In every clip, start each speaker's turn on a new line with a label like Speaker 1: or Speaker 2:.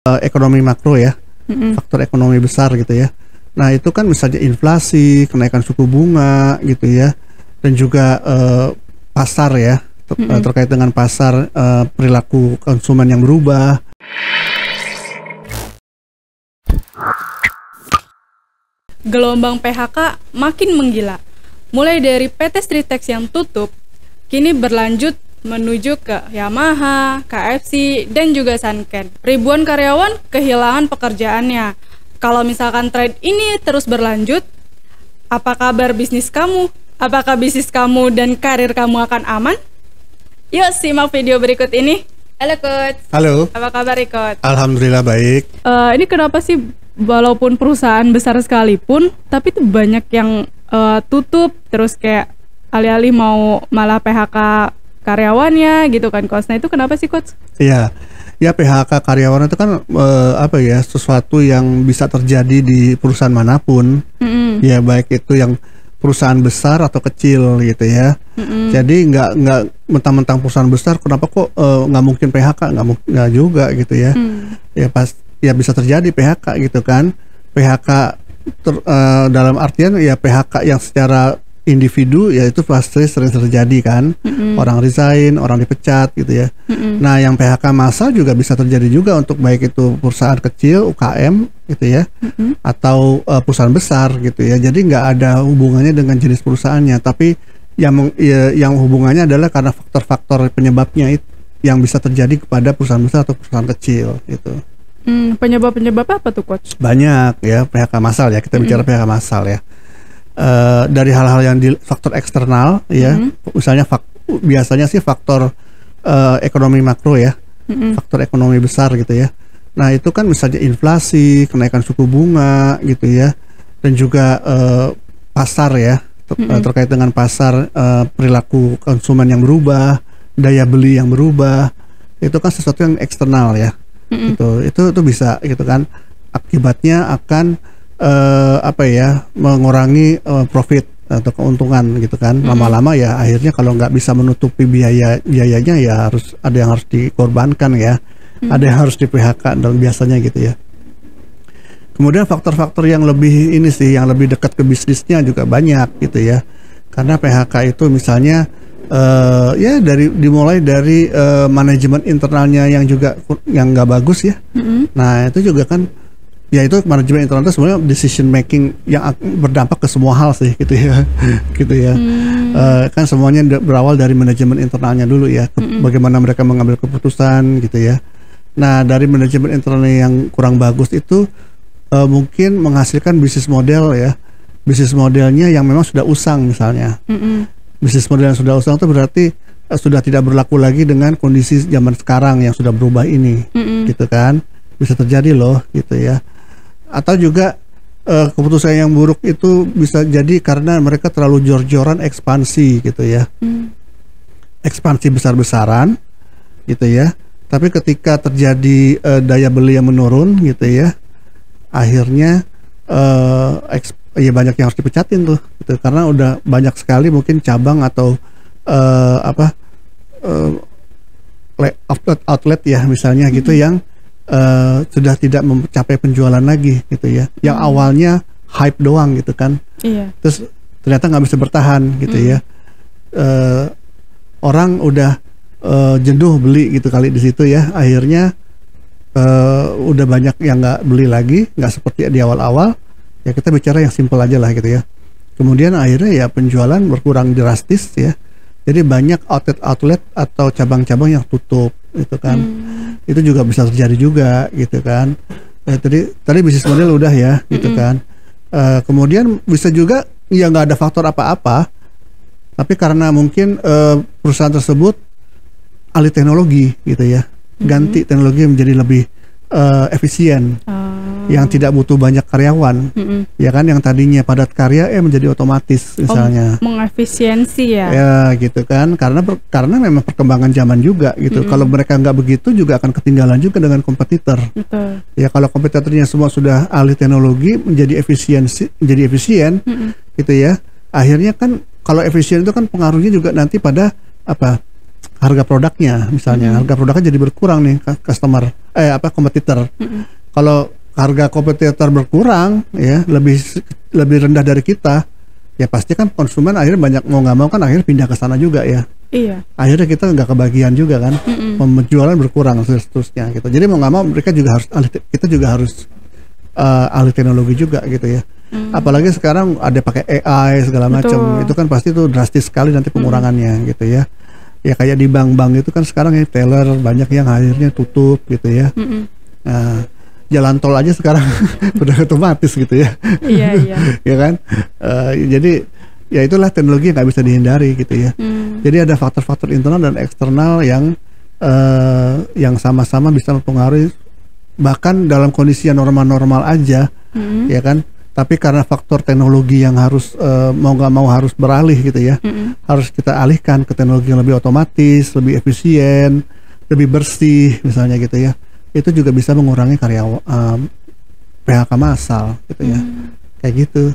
Speaker 1: Ekonomi makro ya,
Speaker 2: Mm-mm.
Speaker 1: faktor ekonomi besar gitu ya. Nah itu kan misalnya inflasi, kenaikan suku bunga gitu ya, dan juga pasar ya,
Speaker 2: Mm-mm.
Speaker 1: terkait dengan pasar, perilaku konsumen yang berubah.
Speaker 2: Gelombang PHK makin menggila. Mulai dari PT Stritex yang tutup, kini berlanjut menuju ke Yamaha, KFC, dan juga Sanken. Ribuan karyawan kehilangan pekerjaannya. Kalau misalkan tren ini terus berlanjut, apa kabar bisnis kamu? Apakah bisnis kamu dan karir kamu akan aman? Yuk simak video berikut ini. Halo Coach.
Speaker 1: Halo,
Speaker 2: Apa kabar Coach?
Speaker 1: alhamdulillah baik.
Speaker 2: Ini kenapa sih walaupun perusahaan besar sekalipun, tapi tuh banyak yang tutup, terus kayak alih-alih mau malah PHK karyawannya gitu kan Coach. Nah itu kenapa sih Coach?
Speaker 1: Iya, ya PHK karyawan itu kan sesuatu yang bisa terjadi di perusahaan manapun.
Speaker 2: Mm-mm.
Speaker 1: Ya baik itu yang perusahaan besar atau kecil gitu ya.
Speaker 2: Mm-mm.
Speaker 1: Jadi nggak mentang-mentang perusahaan besar, kenapa kok nggak mungkin PHK? Nggak juga gitu ya. Ya bisa terjadi PHK gitu kan. PHK dalam artian ya PHK yang secara individu ya itu pasti sering terjadi kan. Orang resign, orang dipecat gitu ya. Nah yang PHK massal juga bisa terjadi juga untuk baik itu perusahaan kecil UKM gitu ya, atau perusahaan besar gitu ya. Jadi nggak ada hubungannya dengan jenis perusahaannya, tapi yang hubungannya adalah karena faktor-faktor penyebabnya itu yang bisa terjadi kepada perusahaan besar atau perusahaan kecil gitu.
Speaker 2: Penyebab apa tuh Coach?
Speaker 1: Banyak ya PHK massal ya, kita bicara PHK massal ya. Dari hal-hal yang di faktor eksternal ya, misalnya biasanya sih faktor ekonomi makro ya, faktor ekonomi besar gitu ya. Nah itu kan misalnya inflasi, kenaikan suku bunga gitu ya, dan juga pasar ya, terkait dengan pasar, perilaku konsumen yang berubah, daya beli yang berubah, itu kan sesuatu yang eksternal ya. Itu bisa gitu kan, akibatnya akan mengurangi profit atau keuntungan gitu kan. Lama-lama ya akhirnya kalau nggak bisa menutupi biayanya ya ada yang harus dikorbankan ya, ada yang harus di PHK dan biasanya gitu ya. Kemudian faktor-faktor yang lebih ini sih, yang lebih dekat ke bisnisnya juga banyak gitu ya, karena PHK itu misalnya dimulai dari manajemen internalnya yang nggak bagus ya. Nah itu juga kan ya, itu manajemen internal itu sebenarnya decision making yang berdampak ke semua hal sih gitu ya. Gitu ya. Kan semuanya berawal dari manajemen internalnya dulu ya, bagaimana mereka mengambil keputusan gitu ya. Nah dari manajemen internalnya yang kurang bagus itu mungkin menghasilkan bisnis model ya, bisnis modelnya yang memang sudah usang misalnya. Bisnis model yang sudah usang itu berarti sudah tidak berlaku lagi dengan kondisi zaman sekarang yang sudah berubah ini, gitu kan. Bisa terjadi loh gitu ya. Atau juga keputusan yang buruk itu bisa jadi karena mereka terlalu jor-joran ekspansi gitu ya. Ekspansi besar-besaran gitu ya. Tapi ketika terjadi daya beli yang menurun gitu ya, akhirnya ya banyak yang harus dipecatin tuh gitu, karena udah banyak sekali mungkin cabang atau outlet ya misalnya gitu yang sudah tidak mencapai penjualan lagi gitu ya, yang awalnya hype doang gitu kan, terus ternyata nggak bisa bertahan gitu ya. Orang udah jenuh beli gitu kali di situ ya, akhirnya udah banyak yang nggak beli lagi, nggak seperti di awal-awal ya. Kita bicara yang simpel aja lah gitu ya. Kemudian akhirnya ya penjualan berkurang drastis ya, jadi banyak outlet atau cabang-cabang yang tutup gitu kan. Itu juga bisa terjadi juga gitu kan. Tadi bisnis model udah ya gitu kan. Kemudian bisa juga ya nggak ada faktor apa-apa, tapi karena mungkin perusahaan tersebut alih teknologi gitu ya, ganti teknologi menjadi lebih efisien, yang tidak butuh banyak karyawan, ya kan, yang tadinya padat karya menjadi otomatis misalnya.
Speaker 2: Mengefisiensi ya.
Speaker 1: Ya gitu kan, karena memang perkembangan zaman juga gitu. Kalau mereka nggak begitu juga akan ketinggalan juga dengan kompetitor.
Speaker 2: Betul.
Speaker 1: Ya kalau kompetitornya semua sudah alih teknologi menjadi efisien gitu ya. Akhirnya kan kalau efisien itu kan pengaruhnya juga nanti pada harga produknya misalnya. Harga produknya jadi berkurang nih customer. kompetitor. Kalau harga kompetitor berkurang ya, lebih rendah dari kita, ya pasti kan konsumen akhirnya banyak mau nggak mau kan akhirnya pindah ke sana juga ya.
Speaker 2: Iya.
Speaker 1: Akhirnya kita nggak kebagian juga kan, penjualan berkurang seterusnya gitu. Jadi mau nggak mau mereka juga harus kita juga harus ahli teknologi juga gitu ya. Apalagi sekarang ada pakai AI segala macam, itu kan pasti itu drastis sekali nanti pengurangannya gitu ya. Ya kayak di bank-bank itu kan sekarang ya teller banyak yang akhirnya tutup gitu ya. Nah, jalan tol aja sekarang udah otomatis gitu ya.
Speaker 2: Iya.
Speaker 1: Ya kan. Jadi ya itulah teknologi yang nggak bisa dihindari gitu ya. Jadi ada faktor-faktor internal dan eksternal yang sama-sama bisa mempengaruhi, bahkan dalam kondisi yang normal-normal aja, ya kan. Tapi karena faktor teknologi yang harus mau nggak mau harus beralih gitu ya, harus kita alihkan ke teknologi yang lebih otomatis, lebih efisien, lebih bersih misalnya gitu ya. Itu juga bisa mengurangi PHK massal gitu ya, kayak gitu.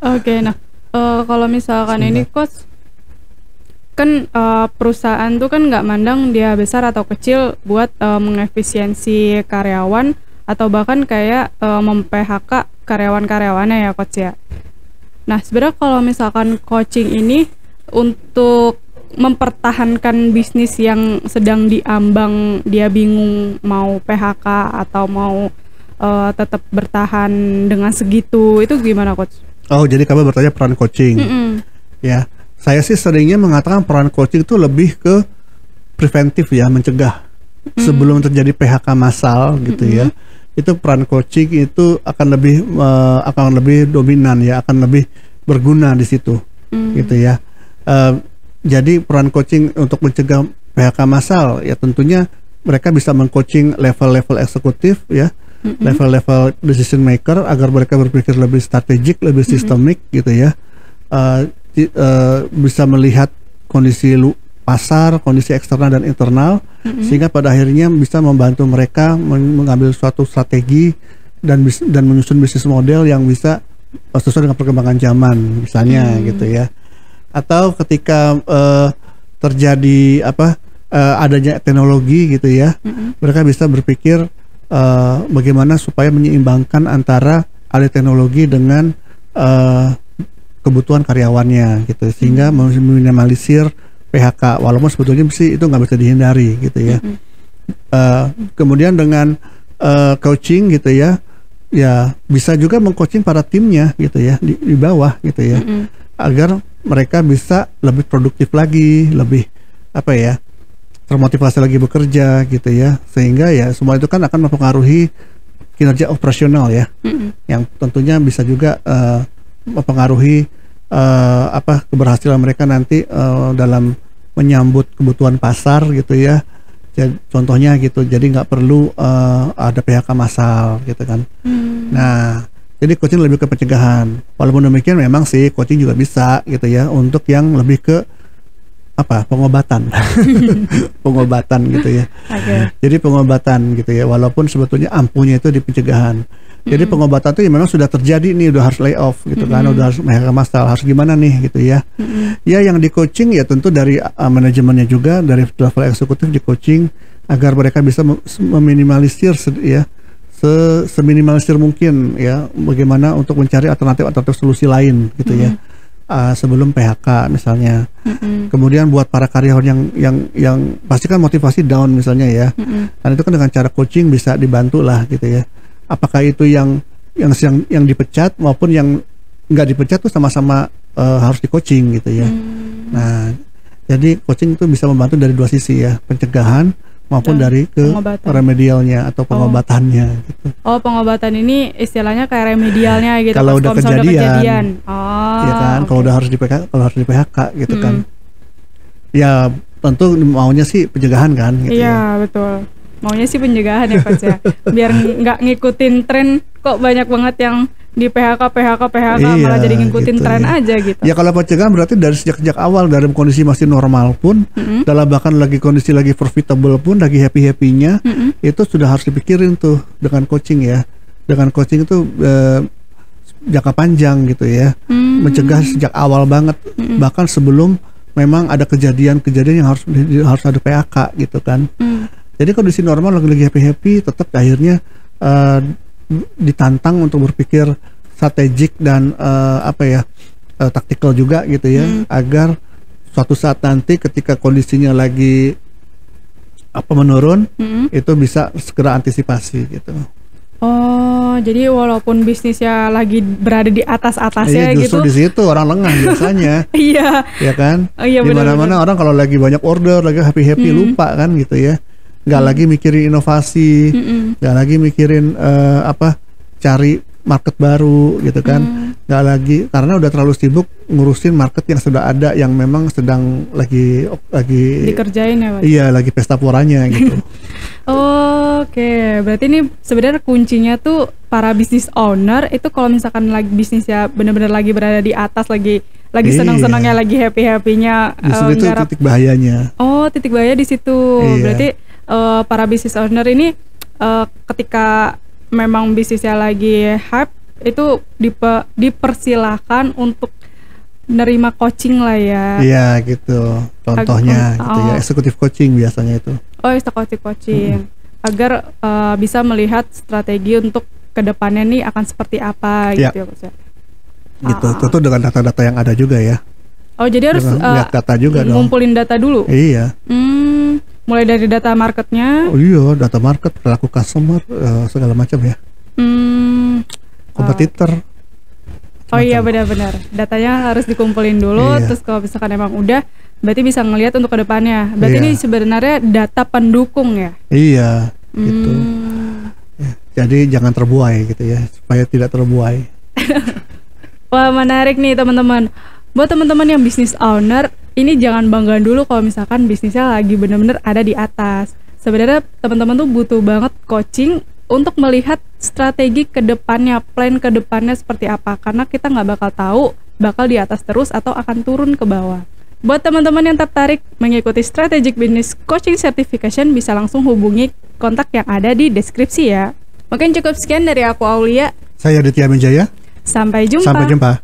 Speaker 2: Oke, nah kalau misalkan ini Coach, kan perusahaan tuh kan nggak mandang dia besar atau kecil buat mengefisiensi karyawan atau bahkan kayak mem-PHK karyawan-karyawannya ya Coach ya. Nah sebenarnya kalau misalkan coaching ini untuk mempertahankan bisnis yang sedang diambang, dia bingung mau PHK atau mau tetap bertahan dengan segitu, itu gimana Coach?
Speaker 1: Oh, jadi kamu bertanya peran coaching. Ya, saya sih seringnya mengatakan peran coaching itu lebih ke preventif ya, mencegah sebelum terjadi PHK massal gitu ya. Itu peran coaching itu akan lebih dominan ya, akan lebih berguna di situ gitu ya. Jadi peran coaching untuk mencegah PHK massal ya tentunya mereka bisa mengcoaching level-level eksekutif ya, level-level decision maker agar mereka berpikir lebih strategik, lebih sistemik gitu ya. Bisa melihat kondisi pasar, kondisi eksternal dan internal, sehingga pada akhirnya bisa membantu mereka mengambil suatu strategi dan menyusun bisnis model yang bisa sesuai dengan perkembangan zaman misalnya gitu ya. Atau ketika terjadi adanya teknologi gitu ya, mereka bisa berpikir bagaimana supaya menyeimbangkan antara alih teknologi dengan kebutuhan karyawannya gitu, sehingga meminimalisir PHK, walaupun sebetulnya sih itu nggak bisa dihindari gitu ya. Kemudian dengan coaching gitu ya, ya bisa juga mengcoaching para timnya gitu ya di bawah gitu ya, agar mereka bisa lebih produktif lagi, lebih termotivasi lagi bekerja gitu ya, sehingga ya semua itu kan akan mempengaruhi kinerja operasional ya, yang tentunya bisa juga mempengaruhi keberhasilan mereka nanti dalam menyambut kebutuhan pasar gitu ya. Jadi, contohnya gitu, jadi nggak perlu ada PHK massal gitu kan. Nah, jadi coaching lebih ke pencegahan. Walaupun demikian memang sih coaching juga bisa gitu ya untuk yang lebih ke pengobatan. Pengobatan gitu ya. Jadi pengobatan gitu ya, walaupun sebetulnya ampuhnya itu di pencegahan. Jadi pengobatan itu ya memang sudah terjadi nih, udah harus lay off gitu kan, udah harus PHK massal, harus gimana nih gitu ya. Ya yang di coaching ya tentu dari manajemennya juga, dari level eksekutif di coaching agar mereka bisa meminimalisir ya, seminimalisir mungkin ya, bagaimana untuk mencari alternatif solusi lain gitu ya. Sebelum PHK misalnya. Kemudian buat para karyawan yang pasti kan motivasi down misalnya ya. Dan itu kan dengan cara coaching bisa dibantu lah gitu ya. Apakah itu yang dipecat maupun yang nggak dipecat tuh sama-sama harus di coaching gitu ya. Nah, jadi coaching itu bisa membantu dari dua sisi ya, pencegahan maupun dari ke remedialnya atau pengobatannya gitu. Oh,
Speaker 2: pengobatan ini istilahnya kayak remedialnya gitu.
Speaker 1: Kalau udah kejadian.
Speaker 2: Oh,
Speaker 1: ya kan, kalau udah harus di PHK gitu kan. Ya tentu maunya sih pencegahan kan gitu.
Speaker 2: Iya, betul. Maunya sih pencegahan ya Coach ya. Biar nggak ngikutin tren, kok banyak banget yang di PHK malah jadi ngikutin gitu, tren aja gitu.
Speaker 1: Ya kalau pencegahan berarti dari sejak awal, dalam kondisi masih normal pun, dalam bahkan lagi kondisi lagi profitable pun, lagi happy-happynya, itu sudah harus dipikirin tuh dengan coaching ya. Dengan coaching itu jangka panjang gitu ya, mencegah sejak awal banget, bahkan sebelum memang ada kejadian yang harus ada PHK gitu kan. Jadi kondisi normal lagi happy tetap akhirnya ditantang untuk berpikir strategik dan taktikal juga gitu ya, agar suatu saat nanti ketika kondisinya lagi menurun, itu bisa segera antisipasi gitu.
Speaker 2: Oh, jadi walaupun bisnisnya lagi berada di atas-atasnya
Speaker 1: justru
Speaker 2: gitu.
Speaker 1: di situ orang lengah biasanya.
Speaker 2: Iya.
Speaker 1: Ya kan?
Speaker 2: Oh, iya,
Speaker 1: di mana-mana orang kalau lagi banyak order, lagi happy lupa kan gitu ya. Nggak lagi mikirin inovasi, nggak lagi mikirin cari market baru gitu kan. Nggak lagi, karena udah terlalu sibuk ngurusin market yang sudah ada, yang memang sedang lagi
Speaker 2: dikerjain ya, Pak?
Speaker 1: Iya, lagi pesta poranya gitu.
Speaker 2: Oke, berarti ini sebenarnya kuncinya tuh para business owner itu kalau misalkan lagi bisnisnya benar-benar lagi berada di atas, lagi senang-senangnya, lagi happy-happynya,
Speaker 1: justru itu titik bahayanya.
Speaker 2: Oh, titik bahaya di situ. Iya. Berarti para business owner ini ketika memang bisnisnya lagi hype, itu dipersilahkan untuk nerima coaching lah ya. Iya
Speaker 1: gitu. Contohnya gitu ya, eksekutif coaching biasanya itu.
Speaker 2: Oh, eksekutif coaching. Agar bisa melihat strategi untuk kedepannya nih akan seperti apa gitu ya, Coach.
Speaker 1: Gitu. Itu dengan data-data yang ada juga ya.
Speaker 2: Oh, jadi harus
Speaker 1: lihat data juga dong.
Speaker 2: ngumpulin data dulu.
Speaker 1: Iya.
Speaker 2: Mulai dari data marketnya.
Speaker 1: Oh iya, data market, perilaku customer, segala macam ya. Kompetitor.
Speaker 2: Oh iya, benar-benar. Datanya harus dikumpulin dulu, terus kalau misalkan emang udah, berarti bisa ngelihat untuk kedepannya. Berarti ini sebenarnya data pendukung ya?
Speaker 1: Iya, gitu. Ya, jadi jangan terbuai gitu ya, supaya tidak terbuai.
Speaker 2: Wah, menarik nih teman-teman. Buat teman-teman yang business owner, ini jangan bangga dulu kalau misalkan bisnisnya lagi benar-benar ada di atas. Sebenarnya teman-teman tuh butuh banget coaching untuk melihat strategi ke depannya, plan ke depannya seperti apa, karena kita nggak bakal tahu bakal di atas terus atau akan turun ke bawah. Buat teman-teman yang tertarik mengikuti Strategic Business Coaching Certification, bisa langsung hubungi kontak yang ada di deskripsi ya. Mungkin cukup sekian dari aku, Aulia.
Speaker 1: Saya Aditya Minjaya.
Speaker 2: Sampai jumpa.
Speaker 1: Sampai jumpa.